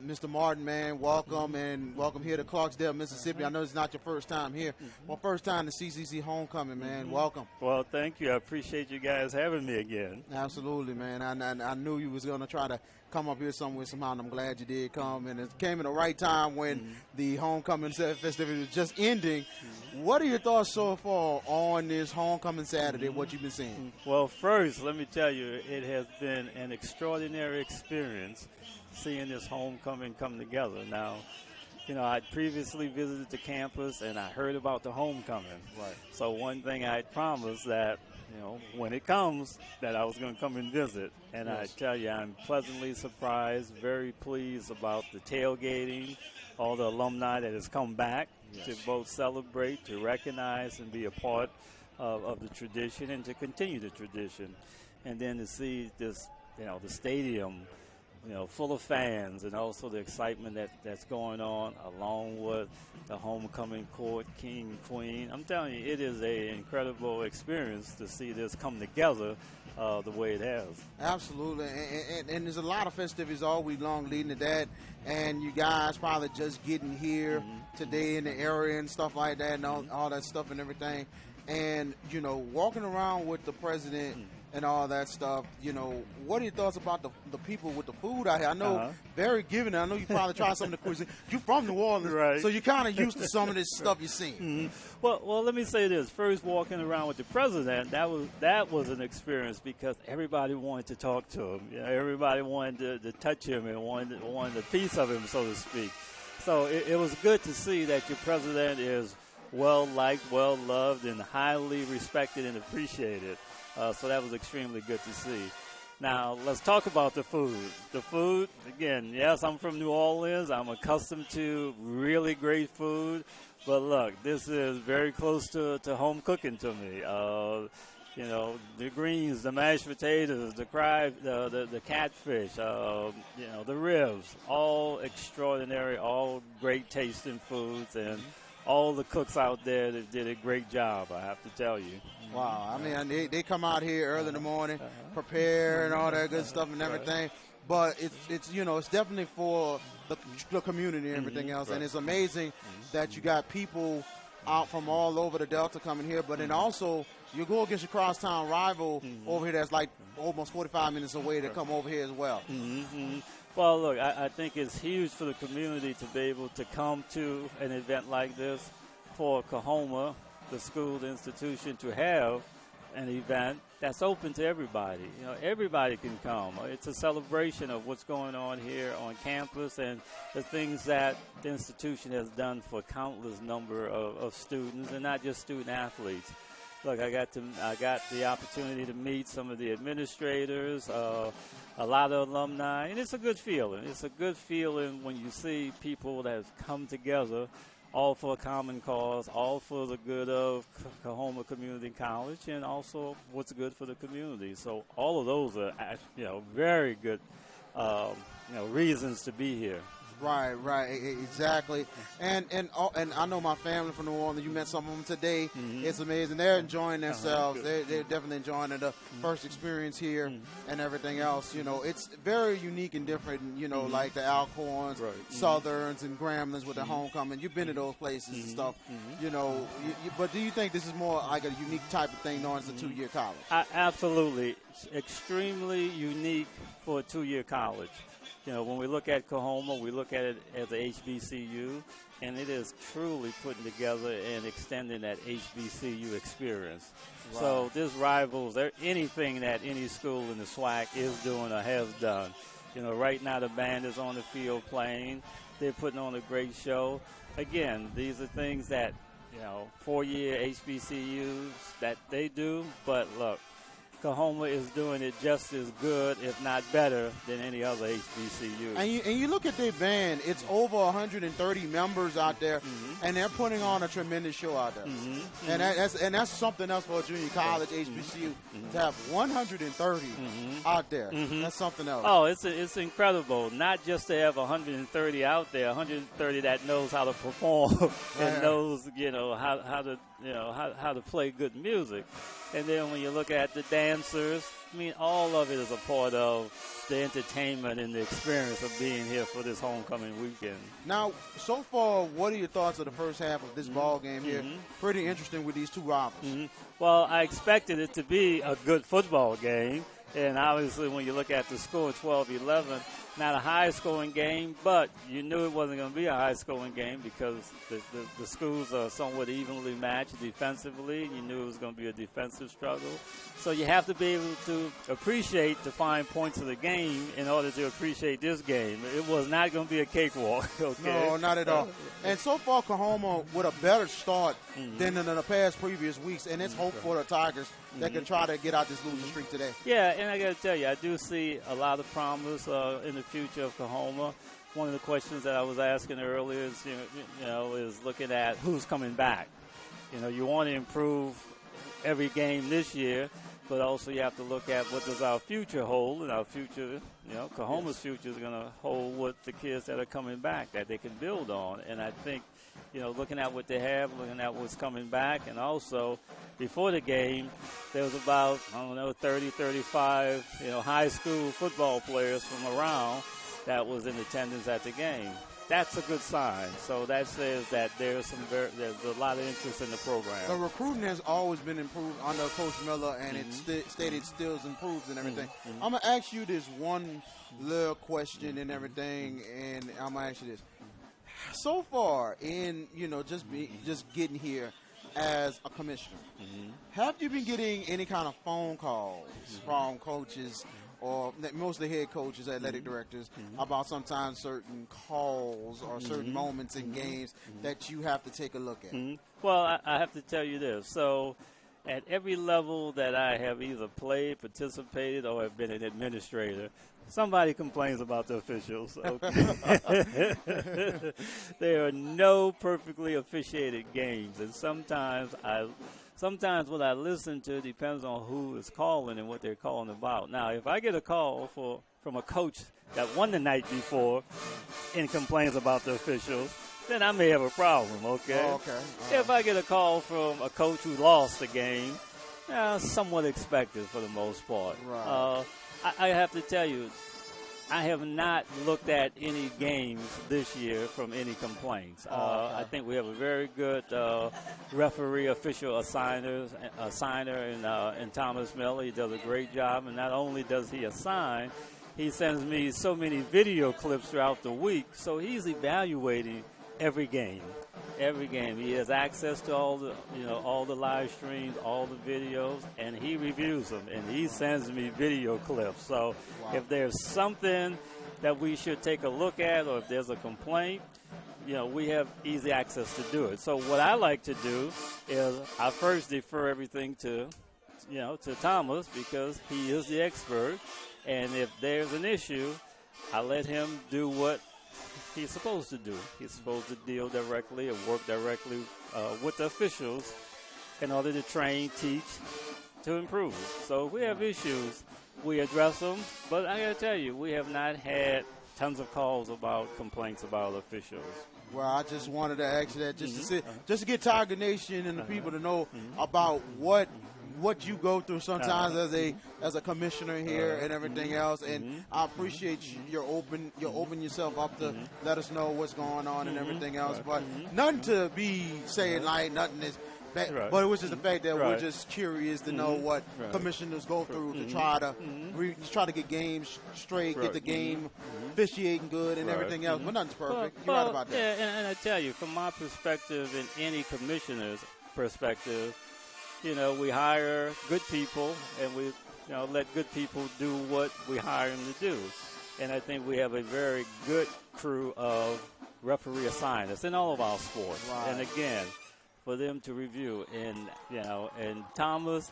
Mr. Martin, man, welcome, and welcome here to Clarksdale, Mississippi. I know it's not your first time here. Well, first time to CCC Homecoming, man. Welcome. Well, thank you. I appreciate you guys having me again. Absolutely, man. I knew you was going to try to come up here somewhere somehow, and I'm glad you did come. And it came at the right time when the Homecoming festivity was just ending. What are your thoughts so far on this Homecoming Saturday, what you've been seeing? Well, first, let me tell you, it has been an extraordinary experience seeing this homecoming come together. Now, you know, I'd previously visited the campus and I heard about the homecoming. Right. So one thing I had promised that, you know, when it comes, that I was going to come and visit. And I tell you, I'm pleasantly surprised, very pleased about the tailgating, all the alumni that has come back to both celebrate, to recognize and be a part of the tradition and to continue the tradition. And then to see this, you know, the stadium, you know, full of fans, and also the excitement that's going on along with the homecoming court, king, queen. I'm telling you, it is an incredible experience to see this come together the way it has. Absolutely, and there's a lot of festivities all week long leading to that, and you guys probably just getting here today in the area and stuff like that, and all that stuff and everything. And, you know, walking around with the president and all that stuff, you know, what are your thoughts about the people with the food out here? I know very giving. I know you probably tried some of the cuisine. You're from New Orleans, so you're kind of used to some of this stuff you're seeing. Well, let me say this. First, walking around with the president, that was an experience because everybody wanted to talk to him. You know, everybody wanted to touch him and wanted a piece of him, so to speak. So it was good to see that your president is well-liked, well-loved, and highly respected and appreciated. So that was extremely good to see. Now, let's talk about the food. The food, again, yes, I'm from New Orleans. I'm accustomed to really great food. But, look, this is very close to home cooking to me. You know, the greens, the mashed potatoes, the catfish, you know, the ribs, all extraordinary, all great tasting foods, and all the cooks out there that did a great job, I have to tell you. Wow. I mean, they come out here early in the morning, prepare and all that good stuff and everything. But it's you know, it's definitely for the community and everything else. And it's amazing that you got people out from all over the Delta coming here. But then also, you go against your crosstown rival over here that's like almost 45 minutes away to come over here as well. Well, look, I think it's huge for the community to be able to come to an event like this, for Coahoma, the school, the institution, to have an event that's open to everybody. You know, everybody can come. It's a celebration of what's going on here on campus and the things that the institution has done for countless number of students, and not just student athletes. Look, I got the opportunity to meet some of the administrators, a lot of alumni, and it's a good feeling. It's a good feeling when you see people that have come together, all for a common cause, all for the good of Coahoma Community College, and also what's good for the community. So all of those are, you know, very good, you know, reasons to be here. Right, exactly. And I know my family from New Orleans. You met some of them today. It's amazing. They're enjoying themselves. They're definitely enjoying the first experience here and everything else. You know, it's very unique and different. You know, like the Alcorns, Southerns, and Gramblin's with the homecoming. You've been to those places and stuff. You know, but do you think this is more like a unique type of thing, knowing it's a two-year college? Absolutely, extremely unique for a two-year college. You know, when we look at Coahoma, we look at it as a HBCU, and it is truly putting together and extending that HBCU experience. Right. So this rivals anything that any school in the SWAC is doing or has done. You know, right now the band is on the field playing. They're putting on a great show. Again, these are things that, you know, four-year HBCUs that they do, but look, Coahoma is doing it just as good, if not better, than any other HBCU. And you look at their band; it's over 130 members out there, and they're putting on a tremendous show out there. And that's something else for a junior college HBCU to have 130 out there. That's something else. Oh, it's incredible. Not just to have 130 out there, 130 that knows how to perform and knows, you know, how to how to play good music. And then when you look at the dancers, I mean, all of it is a part of the entertainment and the experience of being here for this homecoming weekend. Now, so far, what are your thoughts of the first half of this ball game here? Pretty interesting with these two rivals. Well, I expected it to be a good football game. And obviously, when you look at the score, 12-11, not a high-scoring game, but you knew it wasn't going to be a high-scoring game because the schools are somewhat evenly matched defensively. You knew it was going to be a defensive struggle. So you have to be able to appreciate the fine points of the game in order to appreciate this game. It was not going to be a cakewalk. Okay? No, not at all. And so far, Coahoma with a better start than in the past previous weeks, and it's hope for the Tigers that can try to get out this losing streak today. Yeah, and I got to tell you, I do see a lot of promise in the future of Coahoma. One of the questions that I was asking earlier is, is looking at who's coming back. You want to improve every game this year, but also you have to look at what does our future hold, and our future, Coahoma's future is going to hold what the kids that are coming back that they can build on. And I think, looking at what they have, looking at what's coming back, and also before the game, there was about, 30, 35, high school football players from around that was in attendance at the game. That's a good sign. So that says that there's a lot of interest in the program. The recruiting has always been improved under Coach Miller, and it stated still improves and everything. I'm going to ask you this one little question and everything, and I'm going to ask you this. So far in, just getting here as a commissioner, have you been getting any kind of phone calls from coaches or mostly head coaches, athletic directors, about sometimes certain calls or certain moments in games that you have to take a look at? Well, I have to tell you this. So at every level that I have either played, participated, or have been an administrator, somebody complains about the officials. Okay? There are no perfectly officiated games, and sometimes what I listen to depends on who is calling and what they're calling about. Now, if I get a call from a coach that won the night before and complains about the officials, then I may have a problem, okay? Oh, okay. If I get a call from a coach who lost the game, somewhat expected for the most part. Right. I have to tell you, I have not looked at any games this year from any complaints. Okay. I think we have a very good referee, official assigner in Thomas Miller. He does a great job, and not only does he assign, he sends me so many video clips throughout the week, so he's evaluating every game. Every game. He has access to all the live streams, all the videos, and he reviews them, and he sends me video clips. So if there's something that we should take a look at, or if there's a complaint, we have easy access to do it. So what I like to do is I first defer everything to Thomas, because he is the expert, and if there's an issue, I let him do what he's supposed to do. He's supposed to deal directly and work directly with the officials in order to train, teach, to improve. So if we have issues, we address them. But I got to tell you, we have not had tons of calls about complaints about officials. Well, I just wanted to ask you that just to get Tiger Nation and the people to know about what you go through sometimes as a commissioner here and everything else, and I appreciate you're open yourself up to let us know what's going on and everything else. But nothing to be saying like nothing is bad, but it was just the fact that we're just curious to know what commissioners go through to try to get games straight, get the game officiating good and everything else. But nothing's perfect. You're right about that. Yeah, and I tell you, from my perspective and any commissioner's perspective, we hire good people, and we let good people do what we hire them to do. And I think we have a very good crew of referee assigners in all of our sports. Right. And again, for them to review, and Thomas,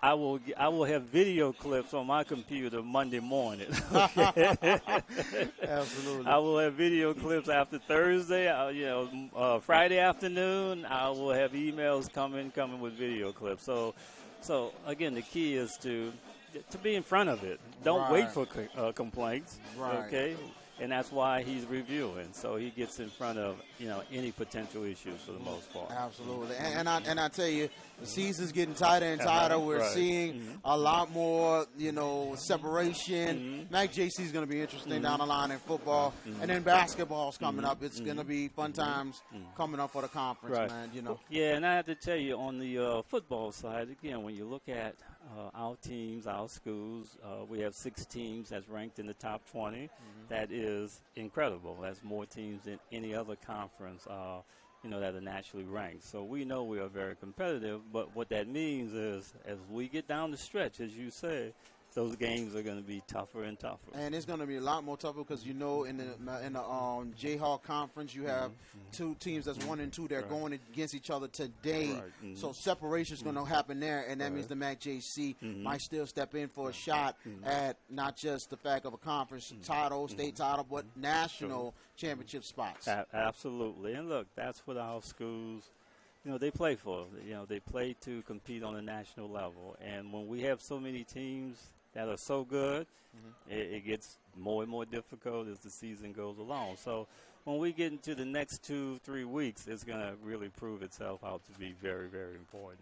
I will have video clips on my computer Monday morning. Absolutely. I will have video clips after Thursday. Friday afternoon, I will have emails coming with video clips. So again, the key is to be in front of it. Don't wait for complaints. Right. Okay. and that's why he's reviewing. So he gets in front of, any potential issues for the most part. Absolutely. And I tell you, the season's getting tighter and tighter. We're seeing a lot more, separation. MACJC is going to be interesting down the line in football. And then basketball's coming up. It's going to be fun times coming up for the conference, man, Yeah, and I have to tell you, on the football side, again, when you look at our teams, our schools, we have 6 teams that's ranked in the top 20. That is incredible. That's more teams than any other conference, that are nationally ranked. So we know we are very competitive, but what that means is as we get down the stretch, as you say, those games are going to be tougher and tougher. And it's going to be a lot more tougher because, in the Jayhawk Conference, you have 2 teams that's 1 and 2. They're going against each other today. So separation is going to happen there, and that means the MACJC might still step in for a shot at not just the fact of a conference title, state title, but national championship spots. Absolutely. And look, that's what our schools they play for. They play to compete on a national level. And when we have so many teams that are so good, it gets more and more difficult as the season goes along. So when we get into the next 2-3 weeks, it's going to really prove itself out to be very, very important.